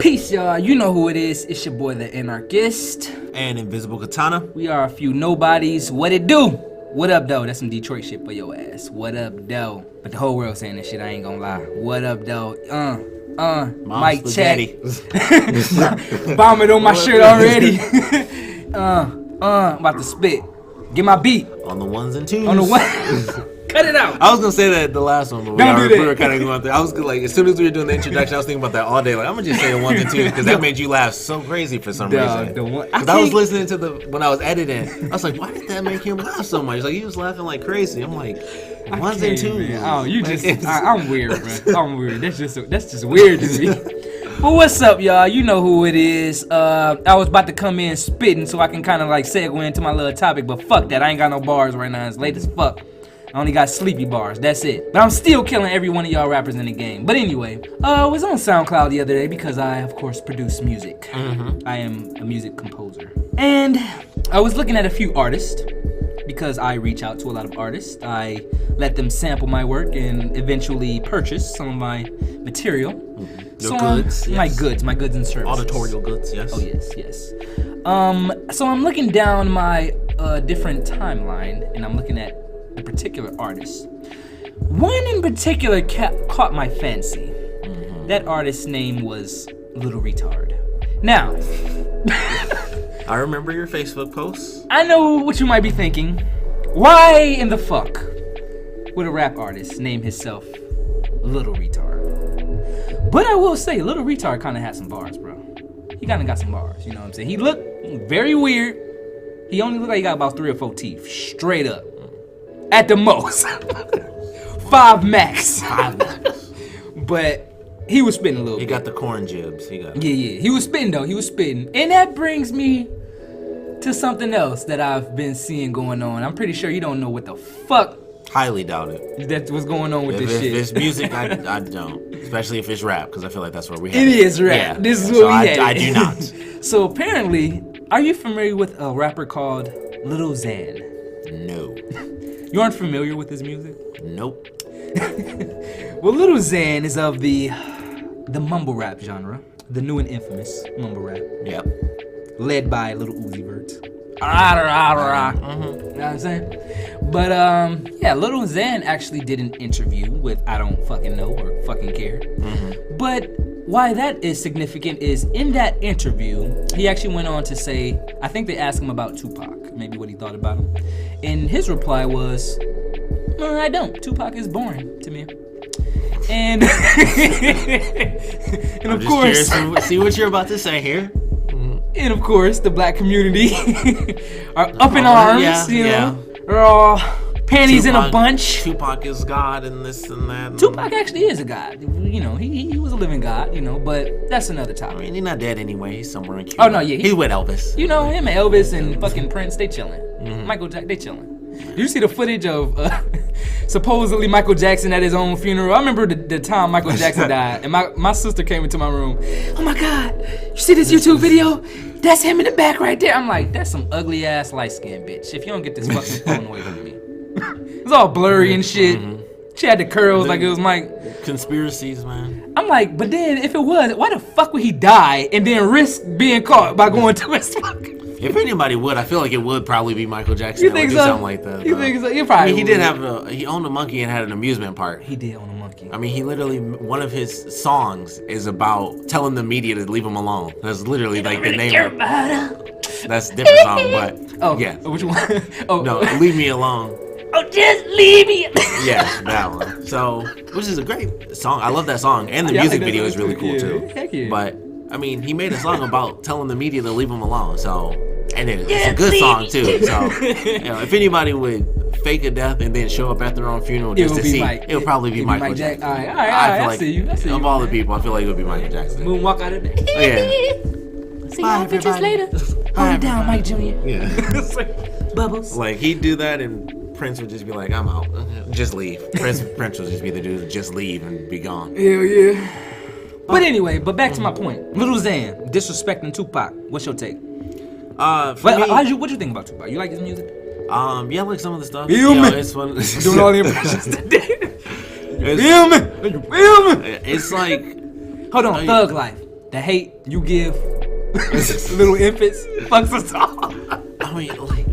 Peace, y'all. You know who it is. It's your boy, the Anarchist. And Invisiblekatana. We are a few nobodies. What it do? What up, though? That's some Detroit shit for your ass. What up, though? But the whole world saying this shit, I ain't gonna lie. What up, though? Mic check. Vomit on my shirt already. About to spit. Get my beat. On the ones and twos. On the one. Cut it out. I was gonna say that the last one, but we were kind of going through. I was like, as soon as we were doing the introduction, I was thinking about that all day. Like, I'm gonna just say the ones and twos because that made you laugh so crazy for some reason. Because I was listening to when I was editing. I was like, why did that make him laugh so much? Like, he was laughing like crazy. I'm like, ones and twos. Man. Oh, you just, I'm weird, bro. I'm weird. That's just weird to me. But what's up, y'all? You know who it is. I was about to come in spitting so I can kind of like segue into my little topic, but fuck that. I ain't got no bars right now. It's late as fuck. I only got sleepy bars, that's it. But I'm still killing every one of y'all rappers in the game. But anyway, I was on SoundCloud the other day because I, of course, produce music. I am a music composer. And I was looking at a few artists because I reach out to a lot of artists. I let them sample my work and eventually purchase some of my material. Your goods, yes. My goods and services. Auditorial goods, yes. Oh, yes. So I'm looking down my different timeline and I'm looking at a particular artist. One in particular caught my fancy. That artist's name was Lil Retard. Now, I remember your Facebook posts. I know what you might be thinking. Why in the fuck would a rap artist name himself Lil Retard? But I will say, Lil Retard kind of had some bars, bro. He kind of got some bars, you know what I'm saying? He looked very weird. He only looked like he got about 3 or 4 teeth, straight up. At the most. 5 max. But he was spitting a little bit. He got the corn jibs. Yeah. He was spitting though. He was spitting. And that brings me to something else that I've been seeing going on. I'm pretty sure you don't know what the fuck. Highly doubt it. That's what's going on with this shit. If it's music, I don't. Especially if it's rap, because I feel like that's where we have it. It is rap. Yeah. This is what we had. I do not. So apparently, are you familiar with a rapper called Lil Xan? No. You aren't familiar with his music? Nope. Well, Lil Xan is of the mumble rap genre, the new and infamous mumble rap. Yep. Led by Lil Uzi Vert. You know what I'm saying? But yeah, Lil Xan actually did an interview with I don't fucking know or fucking care. But why that is significant is in that interview, he actually went on to say, I think they asked him about Tupac, maybe what he thought about him. And his reply was, no, I don't. Tupac is boring to me. And, and of course, curious to see what you're about to say here. And of course, the black community are up in arms, you know. They're all panties in a bunch. Tupac is God and this and that. Tupac actually is a god. You know, he was a living god, you know, but that's another topic. I mean, he's not dead anyway. He's somewhere in Cuba. Oh, no, yeah. He's with Elvis. You know, him and Elvis and fucking Prince, they chilling. Michael Jackson, they chilling. Did you see the footage of supposedly Michael Jackson at his own funeral? I remember the time Michael Jackson died, and my sister came into my room. Oh my God, you see this YouTube video? That's him in the back right there. I'm like, that's some ugly ass light skinned bitch. If you don't get this fucking phone away from me. It's all blurry and shit. She had the curls like it was Mike. Conspiracies, man. I'm like, but then if it was, why the fuck would he die and then risk being caught by going to his fucking... If anybody would, I feel like it would probably be Michael Jackson. You think so? Something like that. You think so? You probably. I mean, he owned a monkey and had an amusement park. He did own a monkey. I mean, he literally, one of his songs is about telling the media to leave him alone. That's literally like the name of it. That's a different song, but yeah. Which one? No, Leave Me Alone. Oh, just leave me. Yeah, that one. So, which is a great song. I love that song, and the music video is really cool too. Heck yeah. But I mean, he made a song about telling the media to leave him alone. So, and it's a good song too. So, you know, if anybody would fake a death and then show up at their own funeral just to see, it would probably be Michael Jackson. All right. I see you. Of all the people, I feel like it would be Michael Jackson. Moonwalk out of there. Yeah. See y'all bitches later. Hold it down, Mike Jr. Yeah. Bubbles. Like he'd do that and Prince would just be like, I'm out. Just leave. Prince would just be the dude, just leave and be gone. Hell yeah. But anyway, back to my point. Lil Xan disrespecting Tupac. What's your take? What you think about Tupac? You like his music? Yeah, I like some of the stuff. Feel me? It's fun. Doing all the impressions today. Feel me? It's like, hold on, Thug Life. The hate you give little infants fucks us all. I mean, like,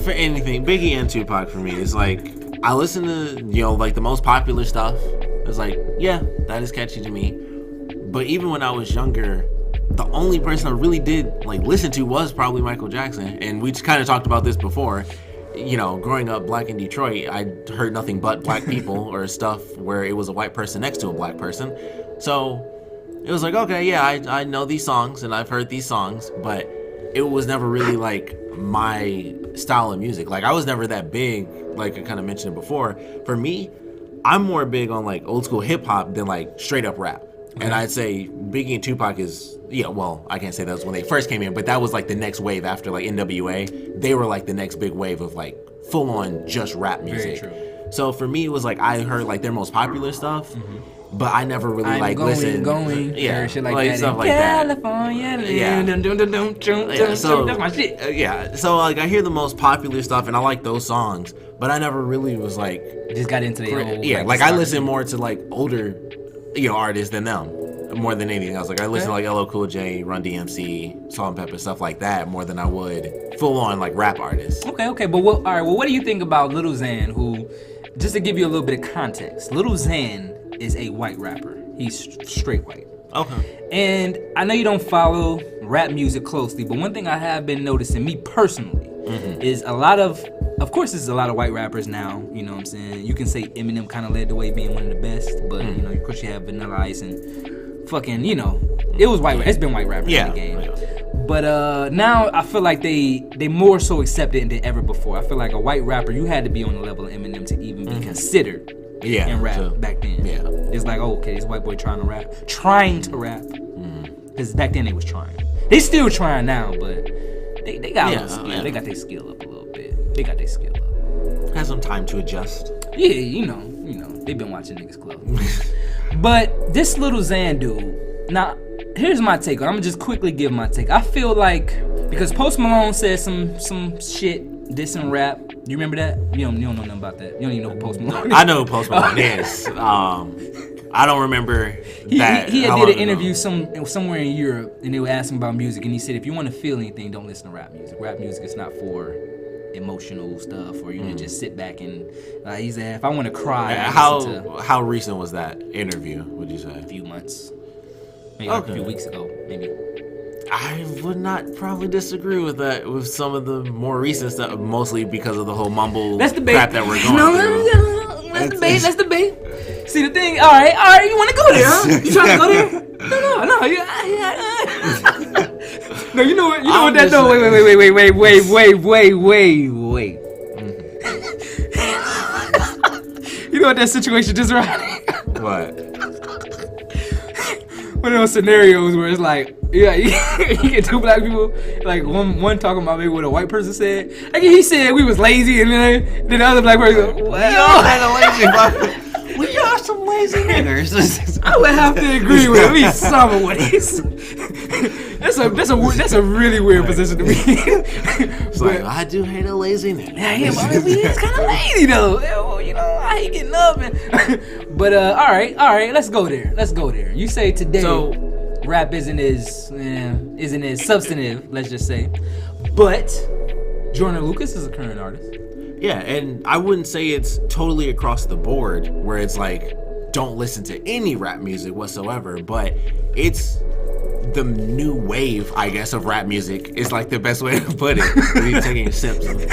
for anything, Biggie and Tupac for me is like, I listen to, like the most popular stuff. It's like, yeah, that is catchy to me. But even when I was younger, the only person I really did like listen to was probably Michael Jackson. And we just kind of talked about this before. Growing up black in Detroit, I heard nothing but black people or stuff where it was a white person next to a black person. So it was like, okay, yeah, I know these songs and I've heard these songs, but it was never really like my style of music. Like I was never that big, like I kind of mentioned it before. For me, I'm more big on like old school hip hop than like straight up rap. Okay. And I'd say Biggie and Tupac is, I can't say that was when they first came in, but that was like the next wave after like NWA. They were like the next big wave of like full on just rap music. Very true. So for me, it was like I heard like their most popular stuff, but I never really listened. Shit like that. Stuff like California, that. So that's my shit. So like I hear the most popular stuff and I like those songs, but I never really was like just got into the old. Yeah, like I listen more to like older, artists than them. More than anything else, like I listen to like LL Cool J, Run DMC, Salt-N-Pepa, stuff like that, more than I would full on like rap artists. Okay, but what do you think about Lil Xan? Who, just to give you a little bit of context, Lil Xan is a white rapper. He's straight white. Okay. And I know you don't follow rap music closely, but one thing I have been noticing, me personally, is of course, there's a lot of white rappers now. You know what I'm saying? You can say Eminem kind of led the way, being one of the best, but of course you have Vanilla Ice and fucking, it was white. It's been white rappers in the game. But now I feel like they more so accepted than ever before. I feel like a white rapper, you had to be on the level of Eminem to even be considered in rap back then. Yeah. It's like, okay, this white boy trying to rap. Because back then they was trying. They still trying now, but they got a little skill. Yeah. They got their skill up a little bit. They got their skill up. Had some time to adjust. Yeah, they've been watching niggas close. But this Lil Xan dude, now here's my take. I'm gonna just quickly give my take. I feel like because Post Malone said some shit, dissing rap. You remember that? You don't know nothing about that. You don't even know who Post Malone is. I know who Post Malone is. I don't remember that. He did an interview somewhere in Europe, and they were asking about music, and he said, if you want to feel anything, don't listen to rap music. Rap music is not for emotional stuff, or you can just sit back and he said, if I want to cry. How recent was that interview? Would you say a few months, maybe like a few weeks ago, maybe. I would not probably disagree with that. With some of the more recent stuff, mostly because of the whole mumble crap that we're going through. Let's debate. See the thing. All right. You want to go there? Huh? You trying to go there? No. No, you know what? You know what that? No, wait. You know what that situation just right? What? One of those scenarios where it's like, you get two black people, like one talking about maybe what a white person said. Like he said we was lazy, and then the other black person goes, we are some lazy niggers. I would have to agree with at least some of what he said. That's a really weird position to be in. It's like, I do hate a lazy nigga. Yeah, but he's kind of lazy though. I ain't getting up. But all right, let's go there. You say today rap isn't as substantive, let's just say. But Joyner Lucas is a current artist. Yeah, and I wouldn't say it's totally across the board where it's like, don't listen to any rap music whatsoever, but it's the new wave, I guess, of rap music is like the best way to put it. You're taking sips of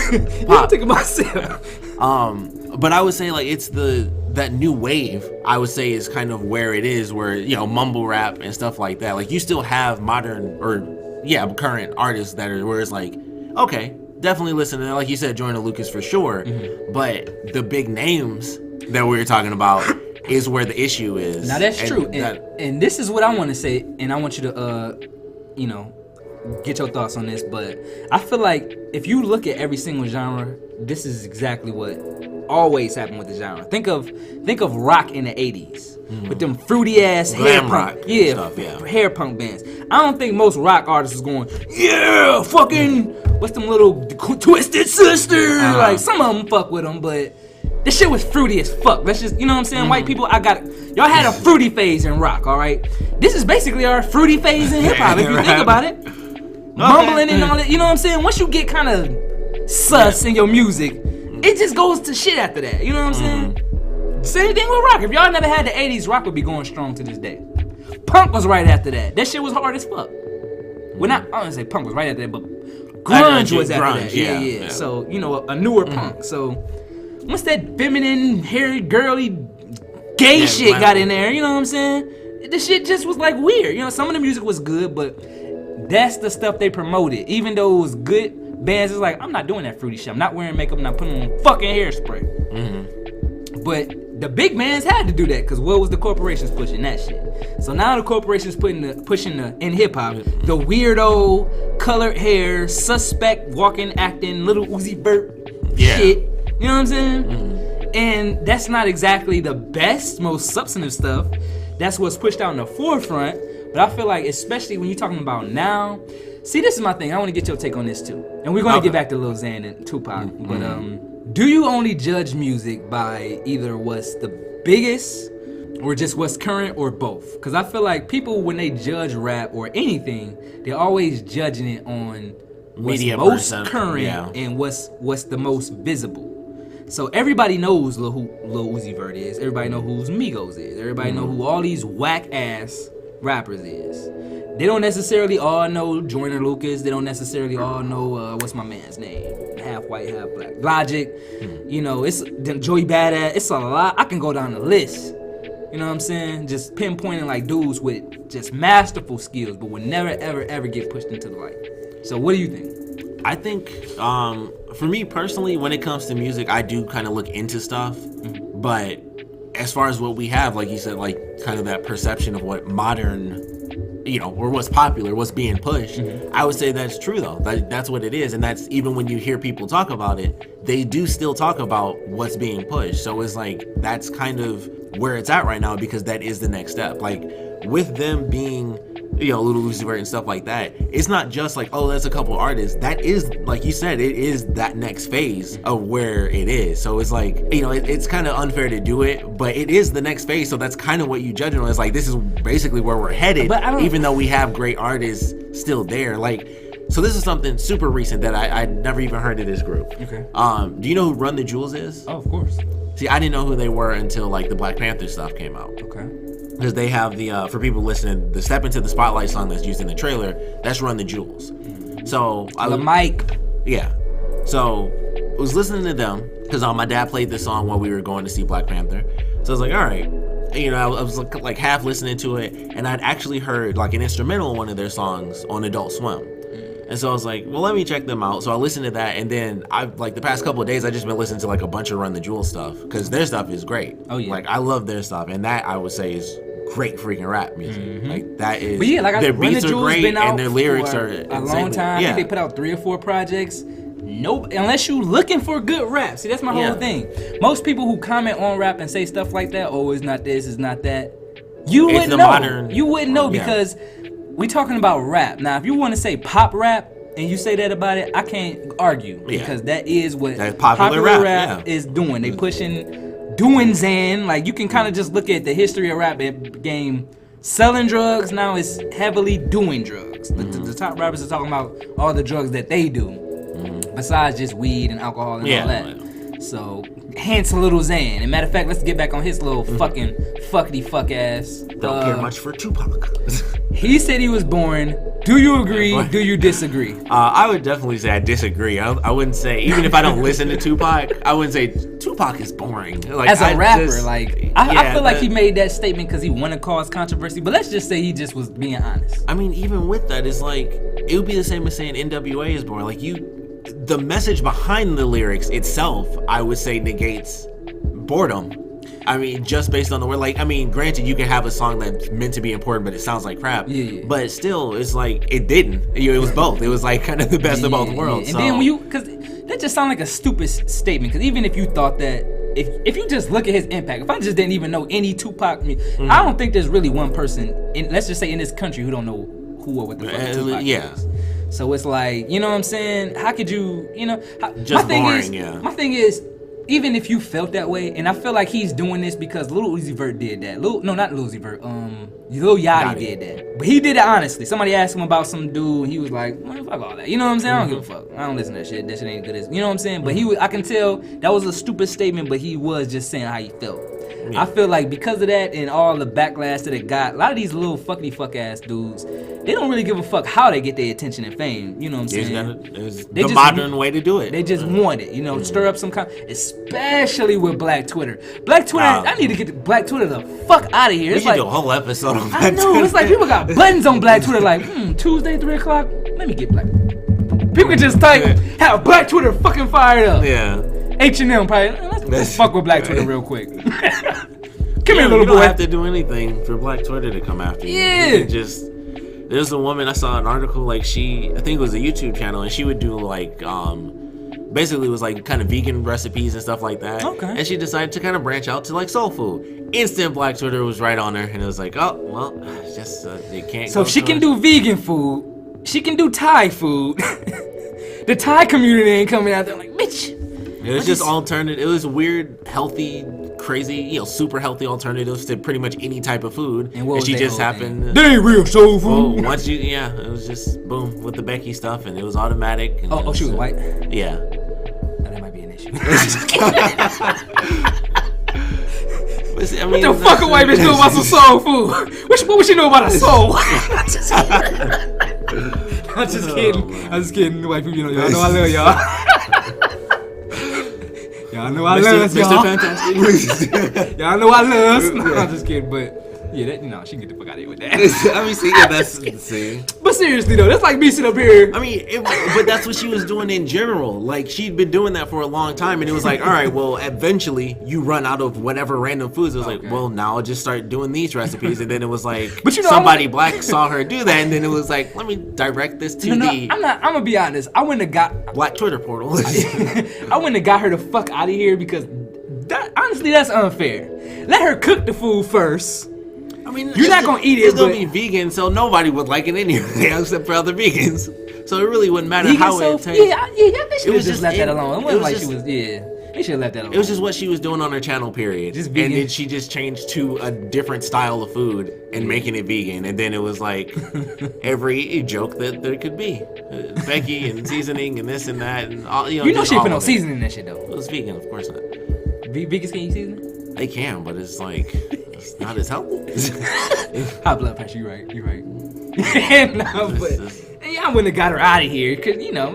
pop. I'm taking my sip. But I would say like it's that new wave, I would say, is kind of where it is, where, mumble rap and stuff like that. Like you still have modern current artists that are where it's like, okay, definitely listen to that. Like you said, Joyner Lucas for sure. But the big names that we were talking about is where the issue is. Now that's true. And this is what I want to say, and I want you to get your thoughts on this, but I feel like if you look at every single genre, this is exactly what always happened with the genre. Think of rock in the 80s with them fruity ass hair punk, hair punk bands. I don't think most rock artists is going, fucking what's them little Twisted Sister. Like some of them fuck with them, but This shit was fruity as fuck. Let's just, you know what I'm saying? White people, y'all had a fruity phase in rock, all right? This is basically our fruity phase in hip hop, if you think about it. Mumbling and all that, you know what I'm saying? Once you get kind of sus in your music, it just goes to shit after that, you know what I'm saying? Same thing with rock. If y'all never had the 80s, rock would be going strong to this day. Punk was right after that. That shit was hard as fuck. Well, I don't say punk was right after that, but grunge was after that. Yeah. So, you know, a newer punk. So, once that feminine, hairy, girly, gay shit got in there, you know what I'm saying? The shit just was like weird. You know, some of the music was good, but that's the stuff they promoted. Even though it was good, bands is like, I'm not doing that fruity shit. I'm not wearing makeup. I'm not putting on fucking hairspray. But the big bands had to do that because what was the corporations pushing that shit? So now the corporations pushing in hip hop the weirdo, colored hair, suspect, walking, acting, little Uzi Vert shit. You know what I'm saying? And that's not exactly the best, most substantive stuff. That's what's pushed out in the forefront. But I feel like, especially when you're talking about now, see, this is my thing. I want to get your take on this too. And we're going to get back to Lil Xan and Tupac. But do you only judge music by either what's the biggest or just what's current or both? Because I feel like people, when they judge rap or anything, they're always judging it on what's most current and what's the most visible. So everybody knows who Lil Uzi Vert is. Everybody know who Migos is. Everybody know who all these whack ass rappers is. They don't necessarily all know Joyner Lucas. They don't necessarily all know what's my man's name, half white, half black. Logic. You know, it's Joey Badass. It's a lot. I can go down the list. You know what I'm saying? Just pinpointing like dudes with just masterful skills, but would never ever get pushed into the light. So what do you think? I think, for me personally, when it comes to music, I do kind of look into stuff. But as far as what we have, like you said, like kind of that perception of what modern, you know, or what's popular, what's being pushed, I would say that's true though. That's what it is. And that's even when you hear people talk about it, they do still talk about what's being pushed. So it's like, that's kind of where it's at right now because that is the next step. Like with them being, you know, Lil Uzi Vert and stuff like that, it's not just like, oh, that's a couple artists. That is, like you said, it is that next phase of where it is. So it's like, you know, it's kind of unfair to do it, but it is the next phase. So that's kind of what you judge it on. It's like, this is basically where we're headed, even though we have great artists still there. Like, so this is something super recent that I never even heard of this group. Okay. Do you know who Run the Jewels is? Oh, of course. See, I didn't know who they were until like the Black Panther stuff came out. Okay. Because they have the, for people listening, the Step Into the Spotlight song that's used in the trailer, that's Run the Jewels. So the mic. Yeah. So I was listening to them because my dad played this song while we were going to see Black Panther. So I was like, all right. You know, I was like half listening to it, and I'd actually heard like an instrumental in one of their songs on Adult Swim. And so I was like, well, let me check them out. So I listened to that, and then the past couple of days, I just been listening to like a bunch of Run the Jewels stuff because their stuff is great. Oh yeah, like I love their stuff, and that I would say is great freaking rap music. Like that is. But yeah, like their beats are great, and their lyrics are a long time. Yeah. I think they put out 3 or 4 projects. Nope, unless you looking for good rap. See, that's my whole thing. Most people who comment on rap and say stuff like that, oh, it's not this, it's not that. You wouldn't know. You wouldn't know because we talking about rap. Now, if you want to say pop rap and you say that about it, I can't argue because that is what popular rap is doing. They pushing doing Xan. Like you can kind of just look at the history of rap game. Selling drugs now is heavily doing drugs. The top rappers are talking about all the drugs that they do, besides just weed and alcohol and all that. So hence a little Xan. And matter of fact, let's get back on his little fucking fuckity fuck ass. Don't care much for Tupac. He said he was boring. Do you agree? Do you disagree? I would definitely say I disagree. I wouldn't say, even if I don't listen to Tupac, I wouldn't say Tupac is boring. Like, as a rapper, I feel like he made that statement because he wanted to cause controversy. But let's just say he just was being honest. I mean, even with that, it's like it would be the same as saying NWA is boring. Like the message behind the lyrics itself, I would say negates boredom. I mean, just based on the word, like, I mean, granted, you can have a song that's meant to be important, but it sounds like crap. But still, it's like, it didn't. It was both. It was like kind of the best of both worlds. And then when because that just sounds like a stupid statement, because even if you thought that, if you just look at his impact, if I just didn't even know any Tupac, I don't think there's really one person, let's just say in this country, who don't know who or what the fuck Tupac is. So it's like, you know what I'm saying? How could you, you know? Just boring, My thing is, even if you felt that way, and I feel like he's doing this because Lil Uzi Vert did that. Not Lil Uzi Vert. Lil Yachty did that. But he did it honestly. Somebody asked him about some dude, and he was like, "Man, fuck all that." You know what I'm saying? I don't give a fuck. I don't listen to that shit. That shit ain't good as. You know what I'm saying? But I can tell that was a stupid statement, but he was just saying how he felt. Yeah. I feel like because of that and all the backlash that it got, a lot of these little fuck ass dudes, they don't really give a fuck how they get their attention and fame. You know what I'm saying? It's the modern way to do it. They just want it, you know, stir up some kind, especially with Black Twitter. Black Twitter, I need to get Black Twitter the fuck out of here. We should do a whole episode on Black Twitter. I know, it's like people got buttons on Black Twitter like, Tuesday 3 o'clock, let me get Black. People can just type, have Black Twitter fucking fired up. Yeah. H&M probably, let's fuck with Black Twitter real quick. Come here, little boy. You don't have to do anything for Black Twitter to come after you. Yeah. You can just, there's a woman, I saw an article, like I think it was a YouTube channel, and she would do like, basically it was like kind of vegan recipes and stuff like that. Okay. And she decided to kind of branch out to like soul food. Instant Black Twitter was right on her, and it was like, oh, well, it's just, you can't So she can do vegan food. She can do Thai food. The Thai community ain't coming out there like, bitch. It was just alternative. It was weird, healthy, crazy, super healthy alternatives to pretty much any type of food. And she just happened. They ain't real soul food. Well, it was just boom with the Becky stuff, and it was automatic. And she was white. Yeah. That might be an issue. What the fuck a white bitch know about some soul food? What would she know about a soul? I'm just kidding. White people, y'all know I love y'all. Y'all know I love y'all. Mr. Fantastic. Y'all know I love. No, I'm just kidding, but yeah, she can get the fuck out of here with that. I mean, that's insane. But seriously though, that's like me sitting up here. I mean, but that's what she was doing in general. Like she'd been doing that for a long time, and it was like, all right, well, eventually you run out of whatever random foods. It was like, well, now I'll just start doing these recipes, and then it was like, but somebody black saw her do that, and then it was like, let me direct this to the. I'm gonna be honest. I wouldn't have got Black Twitter portal. I wouldn't have got her the fuck out of here because honestly, that's unfair. Let her cook the food first. I mean, you're not gonna eat it. It's gonna be vegan, so nobody would like it anyway, except for other vegans. So it really wouldn't matter how it tastes. Yeah, they should have just left that alone. It wasn't like she was. Yeah, they should have left that alone. It was just what she was doing on her channel, period. Just vegan. And then she just changed to a different style of food and making it vegan. And then it was like every joke that there could be, Becky and seasoning and this and that and all. You know she put no seasoning in that shit though. It was vegan, of course not. Vegans can eat seasoning? They can, but it's like. It's not as healthy. High blood pressure, you're right. I wouldn't have got her out of here, cause man. I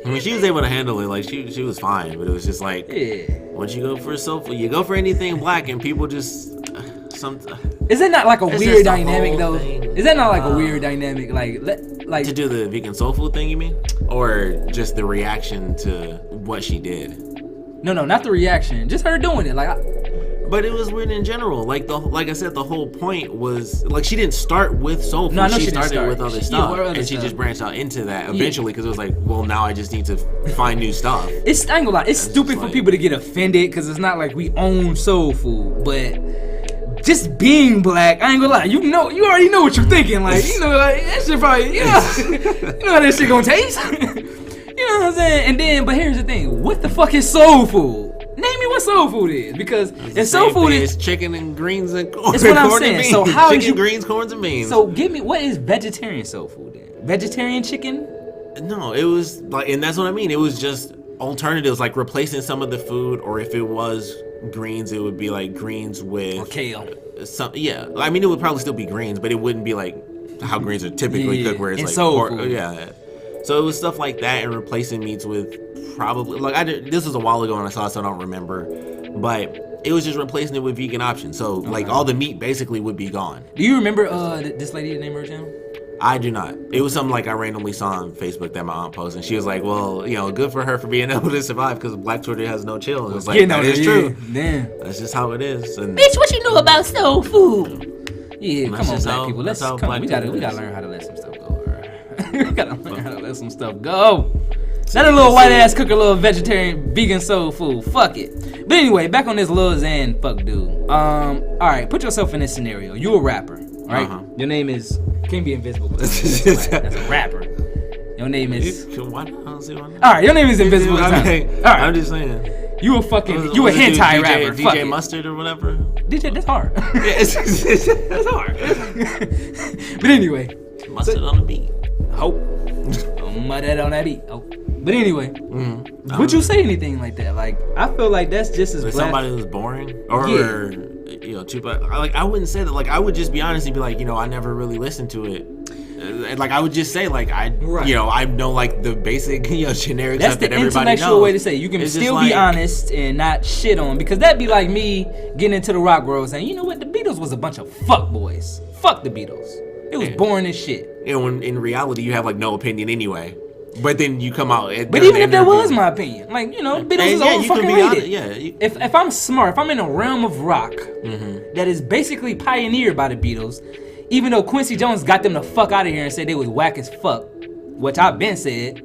mean, she was able to handle it, like she was fine, but it was just like, once you go for soul, you go for anything black, and people just Is that not like a weird dynamic though? Is that not like a weird dynamic, like to do the vegan soul food thing? You mean, or just the reaction to what she did? No, not the reaction, just her doing it, But it was weird in general. Like I said, the whole point was like she didn't start with soul food. She started with other stuff, and she just branched out into that eventually because it was like, well, now I just need to find new stuff. I ain't gonna lie, it's stupid for people to get offended because it's not like we own soul food, but just being black, I ain't gonna lie, you already know what you're thinking. Like that shit probably, you know how that shit gonna taste. You know what I'm saying? But here's the thing: what the fuck is soul food? Name me what soul food is, because if soul food is chicken and greens and corn. That's what I'm saying. So how chicken, you greens, corns, and beans? So give me what is vegetarian soul food then? Vegetarian chicken? No, it was like, and that's what I mean. It was just alternatives, like replacing some of the food, or if it was greens, it would be like greens with or kale. I mean, it would probably still be greens, but it wouldn't be like how greens are typically cooked, where it's like soul food. So it was stuff like that, and replacing meats with probably this was a while ago and I saw it, so I don't remember, but it was just replacing it with vegan options. So like all the meat basically would be gone. Do you remember this lady named her channel? I do not. It was something like I randomly saw on Facebook that my aunt posted, and she was like, well, good for her for being able to survive because Black Twitter has no chill. And it was like, that is true. Damn. That's just how it is. And bitch, what you know about soul food? Yeah, come on, black people. We gotta learn how to let some stuff go. We gotta learn how to let some stuff go. Let a little white ass cook a little vegetarian, vegan soul food. Fuck it. But anyway, back on this Lil Xan fuck dude. Alright, put yourself in this scenario. You a rapper, right? Your name is can't be Invisible. That's a rapper. Your name is. Alright, your name is Invisiblekatana. Alright, I'm just saying. You a hentai rapper. DJ Mustard or whatever. DJ, that's hard. Yeah, that's hard. But anyway. Mustard on the beat. Hope. Mustard on that beat. Oh. But anyway, would you say anything like that? Like, I feel like that's just as somebody who's boring, or you know, Tupac. Like, I wouldn't say that. Like, I would just be honest and be like, you know, I never really listened to it. Like, I would just say, like, you know, I know like the basic, you know, generic stuff that everybody knows. That's the intellectual way to say it. You can still be honest and not shit on, because that'd be like me getting into the rock world saying, you know what, the Beatles was a bunch of fuck boys. Fuck the Beatles. It was boring as shit. You know, in reality, you have like no opinion anyway. But then you come out. But even if that was my opinion, like, you know, Beatles is over fucking rated. If I'm smart, if I'm in a realm of rock that is basically pioneered by the Beatles, even though Quincy Jones got them the fuck out of here and said they was whack as fuck, which I've been said.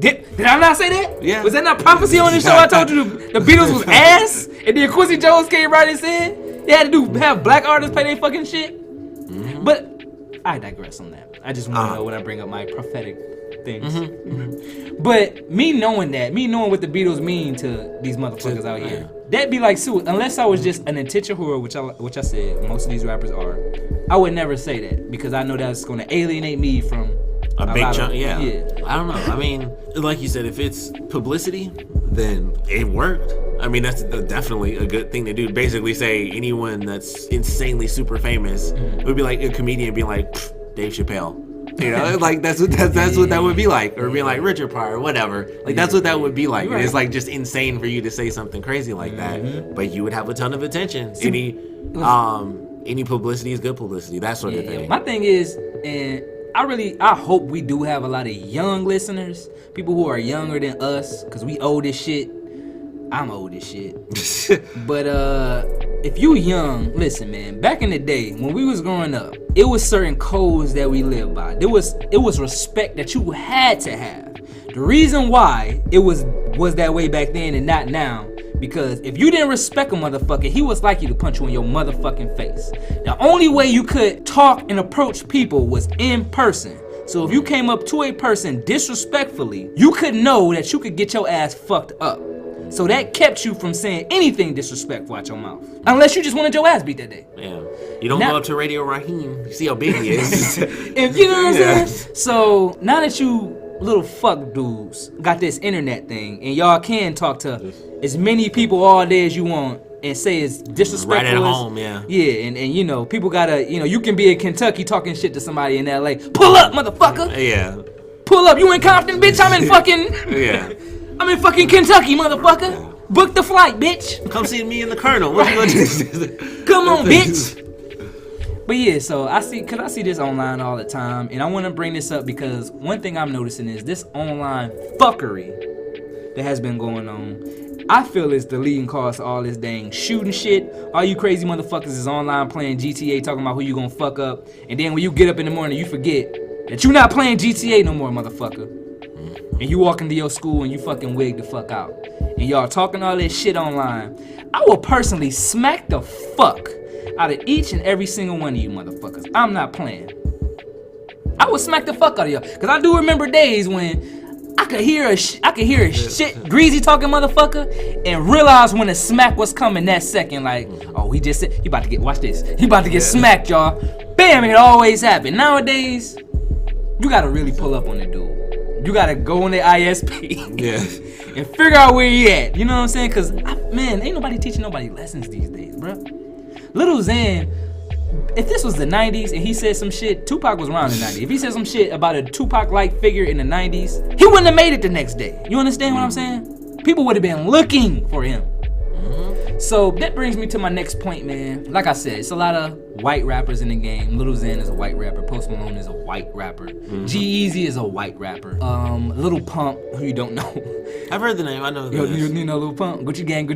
Did I not say that? Yeah. Was that not prophecy on the show? I told you the Beatles was ass, and then Quincy Jones came right and said they had to have black artists pay their fucking shit. But I digress on that. I just want to know when I bring up my prophetic things. But me knowing what the Beatles mean to these motherfuckers out here, that'd be like unless I was just an intention whore, which I said most of these rappers are, I would never say that, because I know that's going to alienate me from a big chunk. Yeah. I don't know. I mean, like you said, if it's publicity, then it worked. I mean, that's definitely a good thing to do. Basically say anyone that's insanely super famous, it would be like a comedian being like, Dave Chappelle. You know, like that's what that would be like, or being like Richard Pryor or whatever. Like that's what that would be like. Right. It's like just insane for you to say something crazy like that, but you would have a ton of attention. Any publicity is good publicity. That sort of thing. My thing is, and I hope we do have a lot of young listeners, people who are younger than us, because we old as shit. I'm old as shit. But if you young, listen, man, back in the day when we was growing up, it was certain codes that we lived by. It was respect that you had to have. The reason why it was that way back then and not now, because if you didn't respect a motherfucker, he was likely to punch you in your motherfucking face. The only way you could talk and approach people was in person. So if you came up to a person disrespectfully, you could know that you could get your ass fucked up. So that kept you from saying anything disrespectful out your mouth. Unless you just wanted your ass beat that day. Yeah. You don't go up to Radio Raheem. You see how big he is. If you know what I'm saying? So now that you little fuck dudes got this internet thing, and y'all can talk to as many people all day as you want and say it's disrespectful. Right at home, yeah. Yeah, and you know, people gotta, you know, you can be in Kentucky talking shit to somebody in LA. Pull up, motherfucker. Yeah. Pull up. You in Compton, bitch? I'm in fucking... Yeah. I'm in fucking Kentucky, motherfucker. Book the flight, bitch. Come see me and the Colonel. What you gonna do? Come on, bitch. But yeah, so I see this online all the time, and I want to bring this up because one thing I'm noticing is this online fuckery that has been going on. I feel it's the leading cause to all this dang shooting shit. All you crazy motherfuckers is online playing GTA, talking about who you gonna fuck up, and then when you get up in the morning, you forget that you not playing GTA no more, motherfucker. And you walk into your school and you fucking wig the fuck out. And y'all talking all this shit online. I will personally smack the fuck out of each and every single one of you motherfuckers. I'm not playing. I will smack the fuck out of y'all. Because I do remember days when I could hear a shit greasy talking motherfucker and realize when the smack was coming that second. Like, oh, he just said, he about to get, watch this. He about to get smacked, y'all. Bam, it always happen. Nowadays, you gotta really pull up on the dude. You gotta go on the ISP and figure out where he at. You know what I'm saying? Cause man, ain't nobody teaching nobody lessons these days, bro. Lil Xan, if this was the 90s and he said some shit, Tupac was around in the 90s. If he said some shit about a Tupac-like figure in the 90s, he wouldn't have made it the next day. You understand what I'm saying? People would have been looking for him. So that brings me to my next point, man. Like I said, it's a lot of white rappers in the game. Lil Xan is a white rapper. Post Malone is a white rapper. G-Eazy is a white rapper. Lil Pump, who you don't know. I've heard the name. I know who you know Lil Pump? Gucci Gang.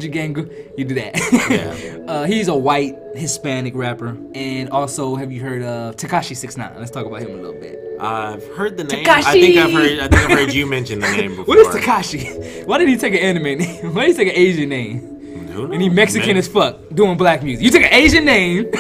You do that. Yeah. He's a white Hispanic rapper. And also, have you heard of Tekashi 6ix9ine? Let's talk about him a little bit. I've heard the name. Tekashi! I think I've heard you mention the name before. What is Tekashi? Why did he take an anime name? Why did he take an Asian name? And he Mexican as fuck, doing black music. You took an Asian name.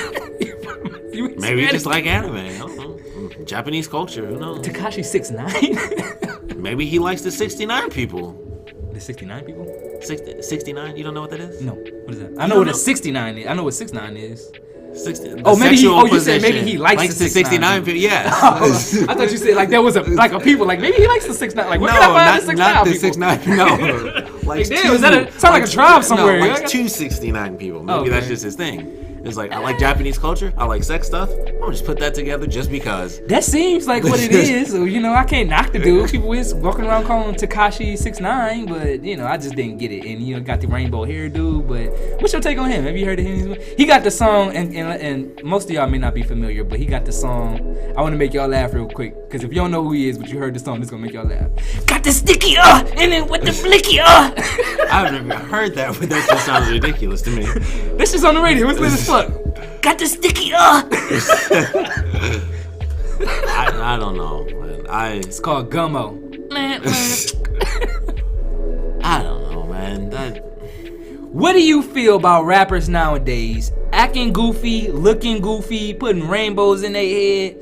Maybe he just like anime. I don't know. Japanese culture, who knows? Tekashi 6ix9ine? Maybe he likes the 69 people. The 69 people? 69? You don't know what that is? No. What is that? I know what a 69 is. I know what 6'9" is. 60, oh, maybe you said maybe he likes the 69. Yeah. I thought you said like there was a people like maybe he likes the 6'9". Like where can I find the 6'9"? Not the 6'9". No. Like damn, is that sound like a tribe somewhere? No, like 269 people. Maybe that's just his thing. It's like, I like Japanese culture. I like sex stuff. I'm gonna just put that together just because. That seems like what it is. So, you know, I can't knock the dude. People is walking around calling him Tekashi 6'9", but you know, I just didn't get it. And you know, got the rainbow hairdo. But what's your take on him? Have you heard of him? He got the song, and most of y'all may not be familiar, but he got the song. I want to make y'all laugh real quick, because if you don't know who he is, but you heard the song, it's gonna make y'all laugh. Got the sticky and then with the blicky I've never heard that, but that just sounds ridiculous to me. This is on the radio. It's lit as fuck. Got the sticky I don't know, man. It's called Gummo. I don't know, man. What do you feel about rappers nowadays acting goofy, looking goofy, putting rainbows in their head,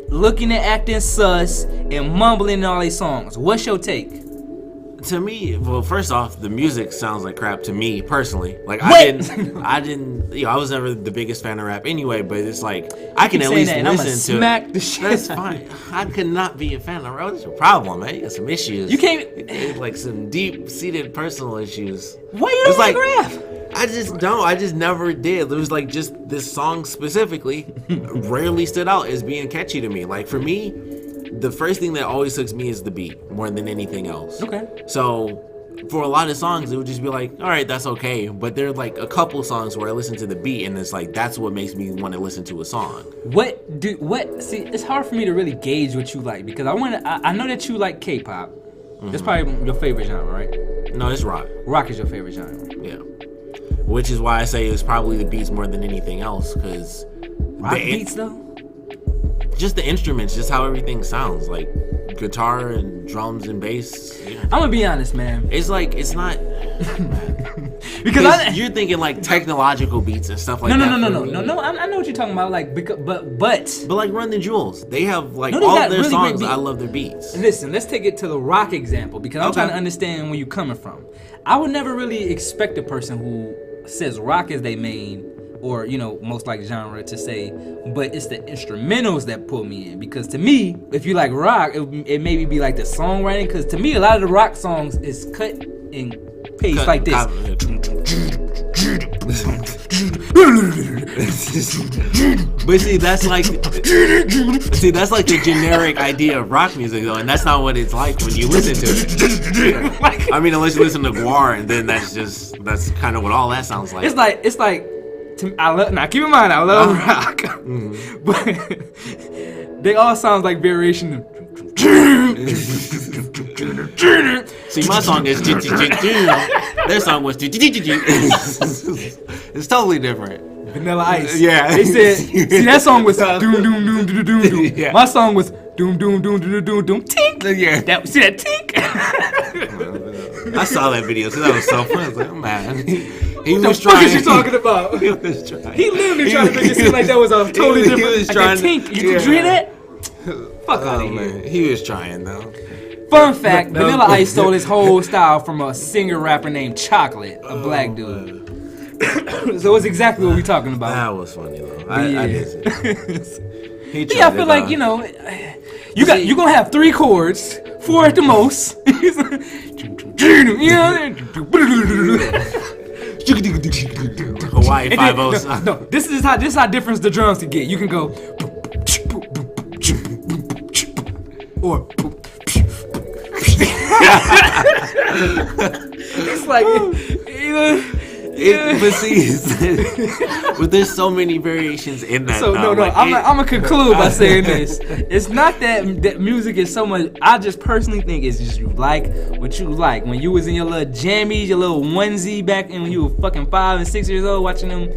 looking at acting sus, and mumbling in all their songs? What's your take? To me, well, first off, the music sounds like crap to me personally. Like what? I didn't, you know, I was never the biggest fan of rap anyway. But it's like I can at least listen to. Smack the shit. That's fine. I could not be a fan of rap. That's your problem, man. You got some issues. You can't. Like some deep-seated personal issues. Why you don't like rap? I just don't. I just never did. It was like just this song specifically rarely stood out as being catchy to me. Like for me, the first thing that always hooks me is the beat more than anything else. Okay. So for a lot of songs, it would just be like, all right, that's okay. But there are like a couple songs where I listen to the beat and it's like, that's what makes me want to listen to a song. See, it's hard for me to really gauge what you like, because I know that you like K-pop. Mm-hmm. That's probably your favorite genre, right? No, it's rock. Rock is your favorite genre. Yeah. Which is why I say it's probably the beats more than anything else, because rock beats though? Just the instruments, just how everything sounds, like guitar and drums and bass. You know. I'm gonna be honest, man. It's like, it's not because you're thinking like technological beats and stuff like that. No. I know what you're talking about. Like, but like Run the Jewels, they have like all of their really songs. I love their beats. Listen, let's take it to the rock example, because I'm trying to understand where you're coming from. I would never really expect a person who says rock is their main, or you know, most like genre to say, but it's the instrumentals that pull me in. Because to me, if you like rock, it maybe be like the songwriting. Because to me, a lot of the rock songs is cut and paste like this. But see, that's like the generic idea of rock music though, and that's not what it's like when you listen to it. I mean, unless you listen to Guar, and then that's kind of what all that sounds like. It's like. Now keep in mind, I love rock, but they all sound like variation of. See, my song is. Their song was. It's totally different. Vanilla Ice. Yeah. They said, see, that song was doom doom doom doom doom doom. Yeah. My song was doom doom doom doom doom doom tink. Yeah. See that tink? I saw that video, so that was so fun. I was like, oh man. He what was the fuck is you talking about? He was trying. He literally tried to make it seem like that was a totally different. He was trying. Like tink. You hear that? Fuck out of here. He was trying though. Fun fact: Vanilla Ice stole his whole style from a singer rapper named Chocolate, a black dude. So it's exactly what we're talking about. That was funny though. I did. I feel like, you know, you're gonna have 3 chords, 4 at the most. Hawaii 5-0. No, this is how different the drums can get. You can go or it's like but see, but there's so many variations in that. So no, like, I'm gonna conclude by saying this. It's not that music is so much. I just personally think it's just you like what you like. When you was in your little jammies, your little onesie back when you were fucking 5 and 6 years old, watching them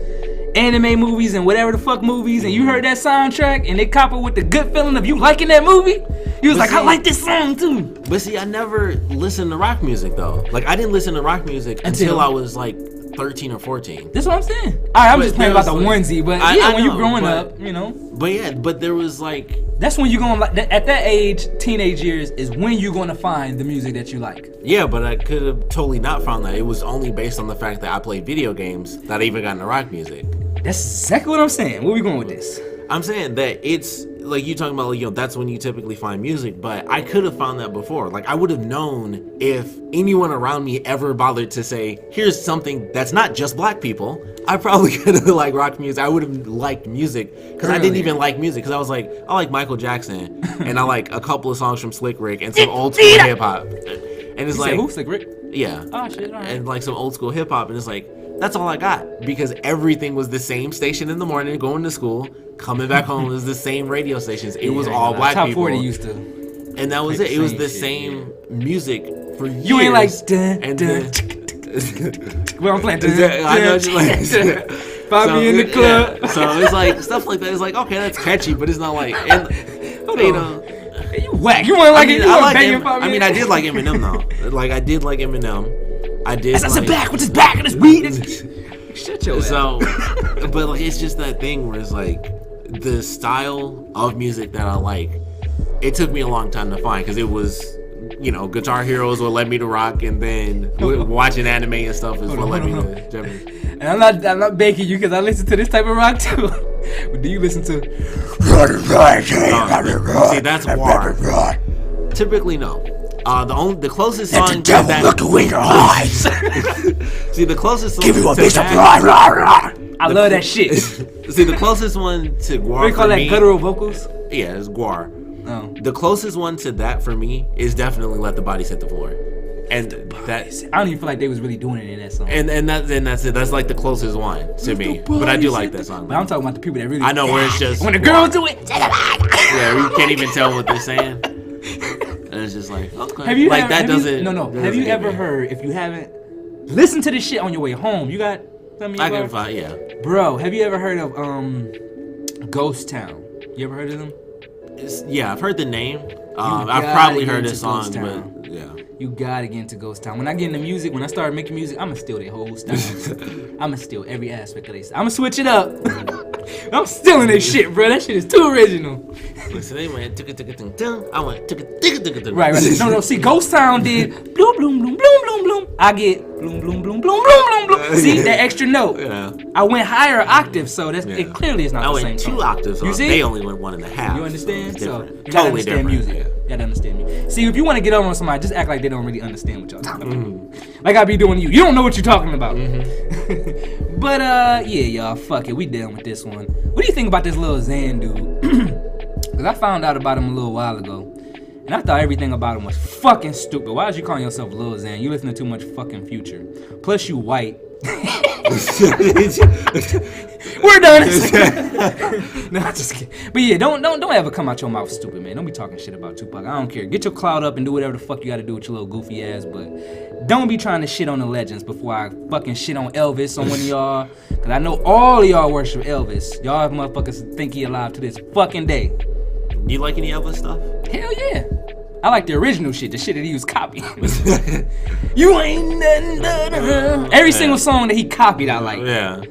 anime movies and whatever the fuck movies, and you heard that soundtrack and it coupled with the good feeling of you liking that movie, you was I like this song too. But see, I never listened to rock music though. Like I didn't listen to rock music until I was like 13 or 14. That's what I'm saying. I'm just playing about the onesie, but I when know, you're growing up, you know. But there was like. That's when you're going to, at that age, teenage years, is when you're going to find the music that you like. Yeah, but I could have totally not found that. It was only based on the fact that I played video games that I even got into rock music. That's exactly what I'm saying. Where we going with this? I'm saying that it's like you talking about, like, you know, that's when you typically find music, but I could have found that before. Like, I would have known if anyone around me ever bothered to say, here's something that's not just black people. I probably could have liked rock music. I would have liked music because I didn't even like music because I was like, I like Michael Jackson and I like a couple of songs from Slick Rick and some old school hip hop. And it's like, who, Slick Rick? Yeah. Oh shit! All right. And like some old school hip hop, and it's like that's all I got because everything was the same station in the morning, going to school, coming back home was the same radio stations. It was all black Top people. Top 40 used to. And that was it. It was the same music for years. You ain't like well, I'm playing. I know what you like. Find me in the club. Yeah. So it's like stuff like that. It's like okay, that's catchy, but it's not like you know. You whack. You want like it? I mean, I did like Eminem though. Like I did like Eminem. I did. That's like, back with his back and his weed. Shut your ass. So, but like it's just that thing where it's like the style of music that I like. It took me a long time to find because it was. You know, Guitar Heroes what led me to rock, and then watching anime and stuff is what led me to Japanese. And I'm not baking you because I listen to this type of rock too. But do you listen to? See, that's war. Typically, no. The closest song to that. Look away your eyes. See, the closest song. Give you a piece of I love that shit. See, the closest one to Guar. What do you call that? Guttural vocals? Yeah, it's Guar. Oh. The closest one to that for me is definitely Let the Bodies Hit the Floor. And that I don't even feel like they was really doing it in that song. And that's it. That's like the closest one to me. But I do like that song. But I'm talking about the people that really I know where it's just when the girls do it. Yeah, you can't even tell what they're saying. And it's just like, okay. Have you like ever, that doesn't Have you ever heard, if you haven't, listen to this shit on your way home. You got something I can find, yeah. Bro, have you ever heard of Ghost Town? You ever heard of them? Yeah, I've heard the name. I've probably heard this song, but yeah. You gotta get into Ghost Town. When I get into music, when I start making music, I'ma steal their whole style. I'ma steal every aspect of this. I'ma switch it up. I'm stealing this shit, bro. That shit is too original. Listen, they went I went right. No. See, Ghost Town did bloom, bloom, bloom, bloom, bloom, bloom. I get bloom, bloom, bloom, bloom, bloom, bloom, bloom. See that extra note? Yeah. I went higher octave, so that's it. Clearly, it's not the same. I went 2 octaves. You see? They only went 1.5. You understand? So you gotta understand music. Yeah. You gotta understand me. See, if you want to get over on somebody, just act like they don't really understand what y'all talking about. Like I be doing to you. You don't know what you're talking about. But yeah, y'all, fuck it. We done with this one. What do you think about this Lil Xan dude? Because I found out about him a little while ago, and I thought everything about him was fucking stupid. Why is you calling yourself Lil Xan? You listen to too much fucking Future. Plus, you white. We're done. No, I'm just kidding. But yeah, don't ever come out your mouth stupid, man. Don't be talking shit about Tupac. I don't care. Get your clout up and do whatever the fuck you gotta do with your little goofy ass, but don't be trying to shit on the legends before I fucking shit on Elvis on one of y'all. Cause I know all of y'all worship Elvis. Y'all motherfuckers think he alive to this fucking day. You like any Elvis stuff? Hell yeah. I like the original shit, the shit that he was copying. You ain't nothing but every single song that he copied, I like. Yeah.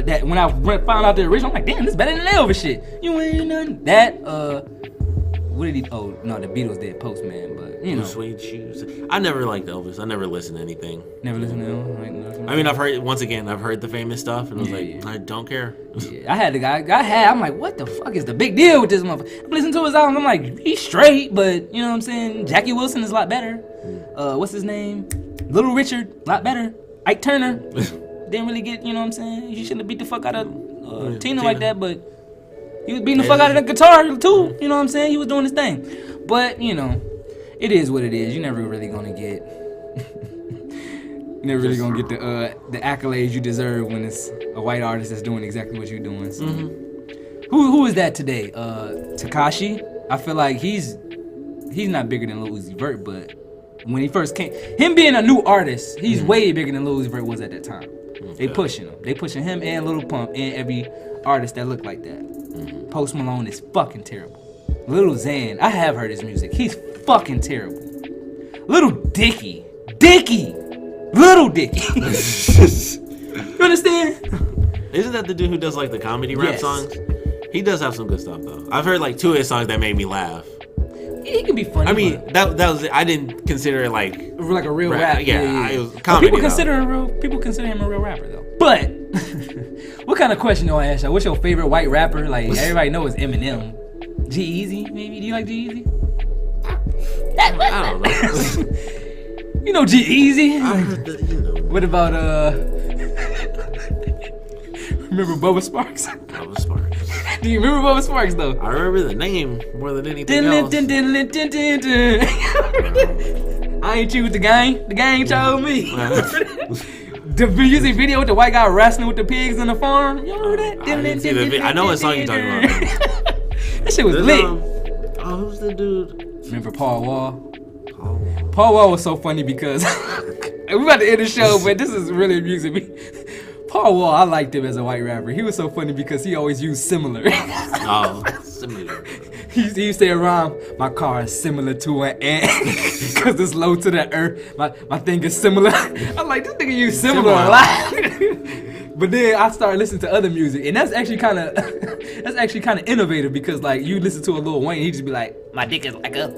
That when I found out the original, I'm like, damn, this is better than Elvis shit. You ain't nothing. That what did he? Oh no, the Beatles did Postman, but you know. Suede shoes. I never liked Elvis. I never listened to anything. Never listened to Elvis. I mean, I've heard the famous stuff, and I was like, I don't care. Yeah, I had the guy. I'm like, what the fuck is the big deal with this motherfucker? I listened to his album. I'm like, he's straight, but you know what I'm saying. Jackie Wilson is a lot better. What's his name? Little Richard, a lot better. Ike Turner didn't really get. You know what I'm saying. You shouldn't have beat the fuck out of Tina like that, but. He was beating the fuck out of the guitar too, you know what I'm saying? He was doing his thing. But, you know, it is what it is. You're never really gonna get the accolades you deserve when it's a white artist that's doing exactly what you're doing. So. Who is that today? Tekashi? I feel like he's not bigger than Lil Uzi Vert, but when he first came, him being a new artist, he's way bigger than Lil Uzi Vert was at that time. They pushing him. They pushing him and Lil Pump and every artist that look like that. Post Malone is fucking terrible. Lil Xan, I have heard his music. He's fucking terrible. Little Dicky. Little Dicky. understand? Isn't that the dude who does like the comedy rap songs? He does have some good stuff though. I've heard like 2 of his songs that made me laugh. He can be funny. I mean, that was it. I didn't consider it like a real rap. Yeah. It was comedy. People consider him a real rapper though. But what kind of question do I ask you? What's your favorite white rapper? Like everybody knows Eminem. G-Eazy, maybe? Do you like G-Eazy? I don't know. You know G-Eazy? I heard that, you know. What about remember Bubba Sparks? Bubba Sparks. Do you remember Bubba Sparks though? I remember the name more than anything else. I ain't choose the gang. The gang chose me. The music video with the white guy wrestling with the pigs on the farm. You remember that? I know what song you're talking about. That shit was lit. Who's the dude? Remember Paul Wall? Paul Wall was so funny because we about to end the show, but this is really amusing me. Paul Wall, I liked him as a white rapper. He was so funny because he always used similar. Similar. He used to say around, my car is similar to an ant because it's low to the earth. My thing is similar. I'm like, this nigga use similar a lot. But then I started listening to other music, and that's actually kind of innovative because like you listen to a Lil Wayne, he just be like, my dick is like a,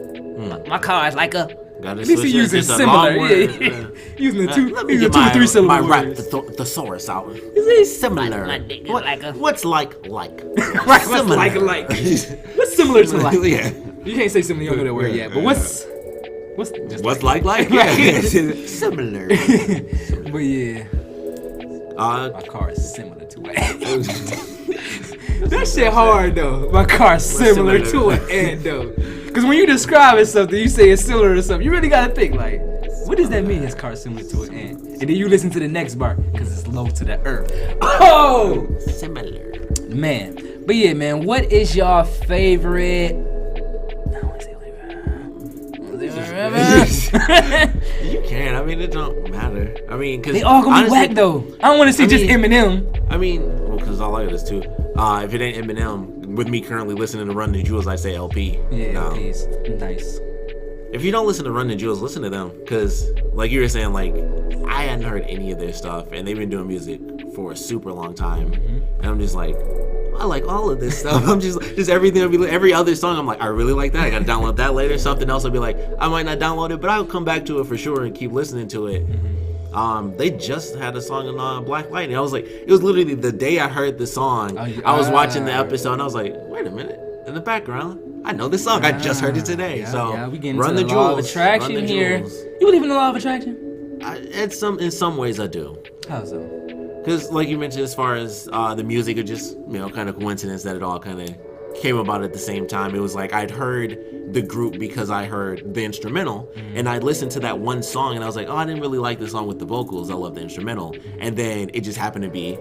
my car is like a. At least he using similar. Yeah. Using the 2 or 3 syllable my rap words. thesaurus out. Is it Similar. My dick is like a. What's like? Right, what's like? What's similar to like? Yeah. You can't say similar, you don't know that word yet. But what's like? Yeah. Similar. But yeah. My car is similar to an ant. That shit hard though. My car is similar to an ant though. Because when you describe something, you say it's similar to something. You really gotta think like, what does that mean? His car is similar to an ant. And then you listen to the next bar because it's low to the earth. Oh, similar. Man, but yeah, man. What is your favorite? You can. I mean, it don't matter. I mean, because they all gonna be whack though. I don't want to see just Eminem. I mean, well, because all I got is 2. If it ain't Eminem, with me currently listening to Run the Jewels, I say LP. Yeah, LP's nice. If you don't listen to Run the Jewels, listen to them, because like you were saying, like I hadn't heard any of their stuff, and they've been doing music for a super long time, and I'm just like, I like all of this stuff. I'm just everything. Every other song, I'm like, I really like that. I gotta download that later. Something else, I'll be like, I might not download it, but I'll come back to it for sure and keep listening to it. They just had a song on Black Lightning. I was like, it was literally the day I heard the song. I was watching the episode, and I was like, wait a minute. In the background, I know this song. I just heard it today. We getting Run into the the law of jewels. attraction here. You believe in the law of attraction? In some ways, I do. How so? Because, like you mentioned, as far as the music, it just kind of coincidence that it all kind of came about at the same time. It was like I'd heard the group because I heard the instrumental, and I listened to that one song, and I was like, oh, I didn't really like the song with the vocals. I love the instrumental, and then it just happened to be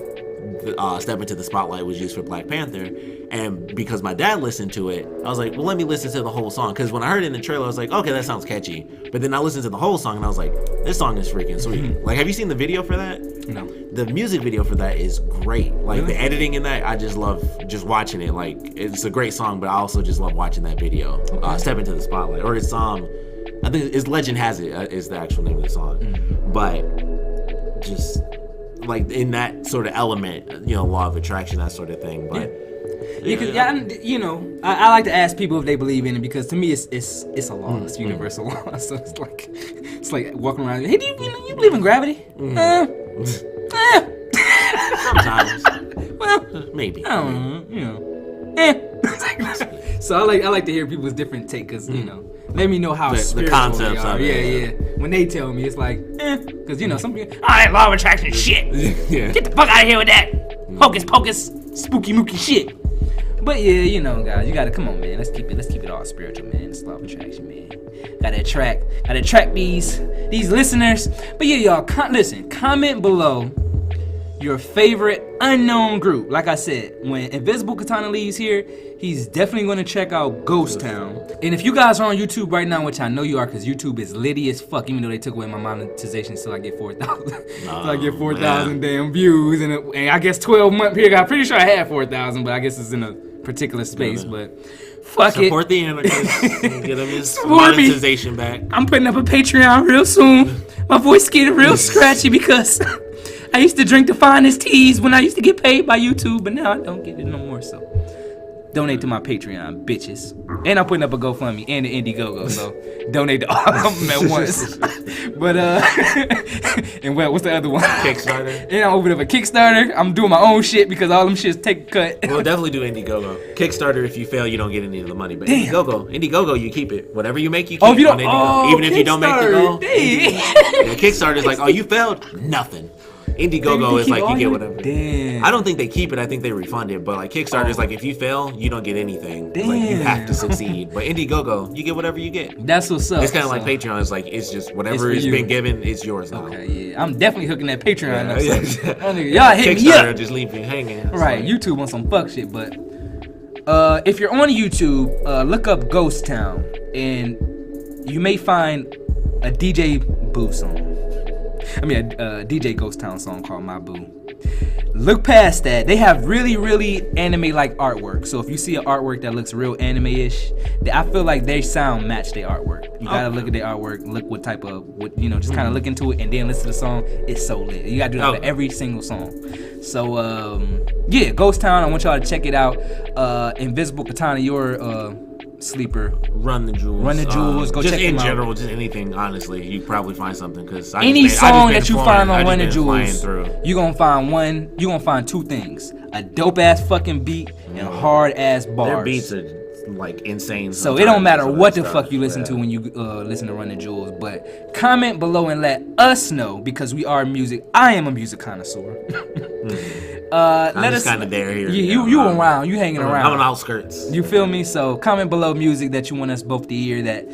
Step Into the Spotlight was used for Black Panther, and because my dad listened to it, I was like, well, let me listen to the whole song, because when I heard it in the trailer, I was like, okay, that sounds catchy, but then I listened to the whole song, and I was like, this song is freaking sweet. Like, have you seen the video for that? No. The music video for that is great. Like, the editing in that, I just love just watching it. Like, it's a great song, but I also just love watching that video. Step Into the Spotlight, or it's I think it's Legend Has It is the actual name of the song, but just like in that sort of element, law of attraction, that sort of thing. But I like to ask people if they believe in it, because to me it's a law, it's a universal law. So it's like walking around. Hey, do you believe in gravity? Sometimes. Well, maybe. I don't know. So I like to hear people's different take, because let me know how spiritual the concepts they are. of it. Yeah. When they tell me, it's like, because some people, that law of attraction shit. Yeah. Get the fuck out of here with that hocus pocus, spooky mooky shit. But yeah, guys, you gotta come on, man. Let's keep it all spiritual, man. It's law of attraction, man. Gotta attract these listeners. But yeah, y'all, comment below your favorite unknown group. Like I said, when Invisiblekatana leaves here, he's definitely going to check out Ghost Town. And if you guys are on YouTube right now, which I know you are, because YouTube is litty as fuck, even though they took away my monetization till I get 4,000. I get 4,000 damn views. And I guess 12-month period. I'm pretty sure I had 4,000, but I guess it's in a particular space. But fuck it. Support the anarchists. Get him his monetization back. I'm putting up a Patreon real soon. My voice getting real scratchy because I used to drink the finest teas when I used to get paid by YouTube, but now I don't get it no more. So donate to my Patreon, bitches. And I'm putting up a GoFundMe and the Indiegogo, so donate to all of them at once. But and what's the other one? Kickstarter. And I opened up a Kickstarter. I'm doing my own shit because all them shits take a cut. We'll definitely do Indiegogo. Kickstarter, if you fail, you don't get any of the money. But Indiegogo, you keep it. Whatever you make, you keep if you don't, on Indiegogo. Even if you don't make the goal. Yeah, Kickstarter is like, oh, you failed? Nothing. Indiegogo is like you get whatever. Damn. I don't think they keep it. I think they refund it. But like Kickstarter is like if you fail, you don't get anything. It's like you have to succeed. But Indiegogo, you get whatever you get. That's what's up. It's kind of like Patreon. It's like it's just whatever has been given, it's yours now. Okay, yeah. I'm definitely hooking that Patreon up. Yeah. Y'all hit me Kickstarter up. just leave you hanging. Right, YouTube on some fuck shit. But if you're on YouTube, look up Ghost Town, and you may find a DJ Boo song. I mean, a DJ Ghost Town song called My Boo. Look past that. They have really, really anime-like artwork. So if you see an artwork that looks real anime-ish, I feel like their sound match their artwork. You gotta look at their artwork, look what type of, just kind of look into it and then listen to the song. It's so lit. You gotta do that for every single song. So, yeah, Ghost Town, I want y'all to check it out. Invisiblekatana, your sleeper. Run the Jewels. Go check them out. Just in general, just anything, honestly, you probably find something. Cause any song that you find on Run the Jewels, you're gonna find two things. A dope ass fucking beat and hard ass bars. Their beats are like insane. So it don't matter what the fuck you listen to when you listen to Run the Jewels. But comment below and let us know, because we are music. I am a music connoisseur. I'm just kind of there here. You around. You hanging around. I'm on outskirts. You feel me? So comment below music that you want us both to hear that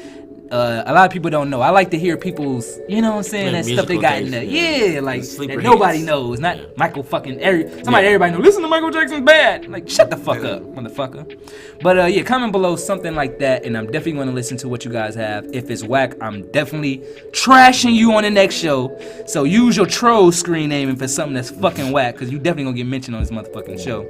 a lot of people don't know. I like to hear people's, you know what I'm saying, that stuff they got in there. Yeah, like that nobody knows. Not Michael fucking everybody knows. Listen to Michael Jackson's bad. Like, shut the fuck up, motherfucker. But yeah, comment below something like that, and I'm definitely going to listen to what you guys have. If it's whack, I'm definitely trashing you on the next show. So use your troll screen name if it's something that's fucking whack, because you definitely gonna get mentioned on this motherfucking show.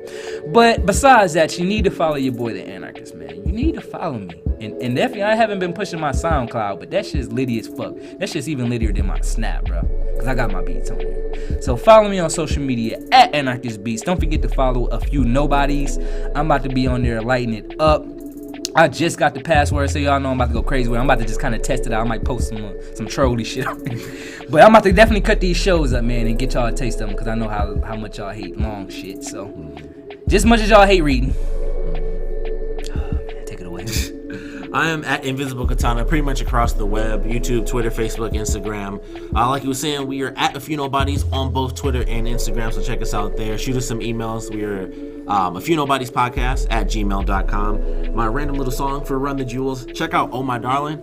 But besides that, you need to follow your boy the Anarchist, man. You need to follow me. And definitely, I haven't been pushing my SoundCloud, but that shit's litty as fuck. That shit's even littier than my Snap, bro. Because I got my beats on there. So follow me on social media at Anarchist Beats. Don't forget to follow a few Nobodies. I'm about to be on there lighting it up. I just got the password, so y'all know I'm about to go crazy with it. I'm about to just kind of test it out. I might post some trolly shit on it. But I'm about to definitely cut these shows up, man, and get y'all a taste of them, because I know how much y'all hate long shit. So just as much as y'all hate reading. Take it away. I am at Invisiblekatana pretty much across the web, YouTube, Twitter, Facebook, Instagram. Like you were saying, we are at A Few Nobodies on both Twitter and Instagram, so check us out there. Shoot us some emails. We are A Few Nobodies Podcast at gmail.com. My random little song for Run the Jewels. Check out Oh My Darling.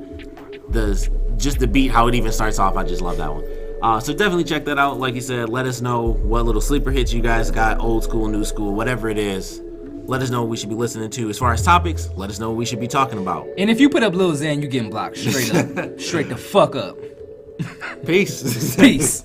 Just the beat, how it even starts off, I just love that one. So definitely check that out. Like you said, let us know what little sleeper hits you guys got, old school, new school, whatever it is. Let us know what we should be listening to. As far as topics, let us know what we should be talking about. And if you put up Lil Xan, you getting blocked straight up. Straight the fuck up. Peace. Peace.